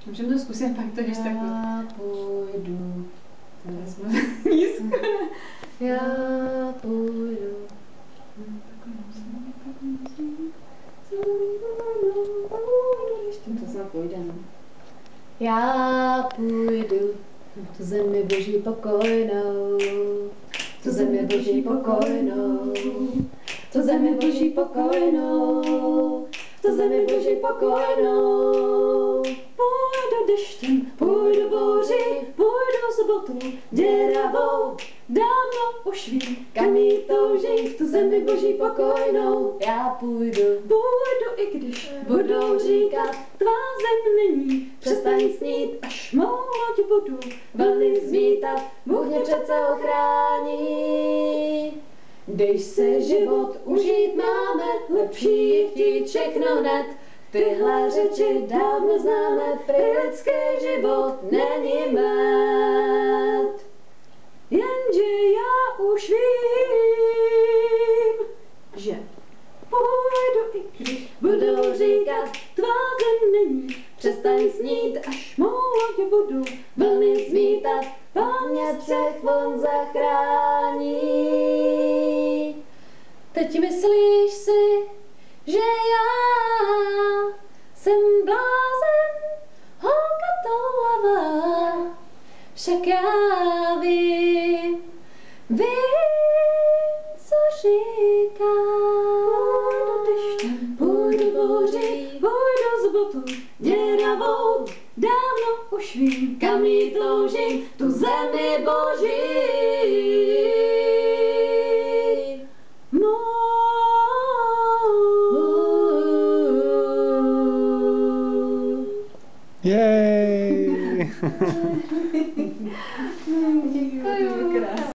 Můžeme to zkusit, pak to když tak... Já půjdu. Tady jsme nízko. Já půjdu. To snad půjde, no. Já půjdu tu zemi boží pokojnou, tu zemi boží pokojnou, tu zemi boží pokojnou, tu zemi boží pokojnou. Půjdu deštěm, půjdu bouři, půjdu sobotu děravou, dávno už vím, kam jí toužím, v tu zemi boží pokojnou. Já půjdu, Půjdu, i když budou říkat, tvá zem není, přestaň snít, až mou loď budu vlny zmítat, Bůh mě přece ochrání. Když se život užít máme, lepší je chtít všechno hned. Tyhle řeči dávno známe, prý lidský život není med. Jenže já už vím, že půjdu, i když budou říkat, tvá zem není, přestaň snít, až mou loď budu vlny zmítat, Pán mě Třech von zachrání. Teď myslíš si, že já jsem blázen, holka toulavá, však já vím, co říkám. Půjdu bouři, půjdu z botu děravou, dávno už vím, kam jí toužím, tu zemi boží. Yay!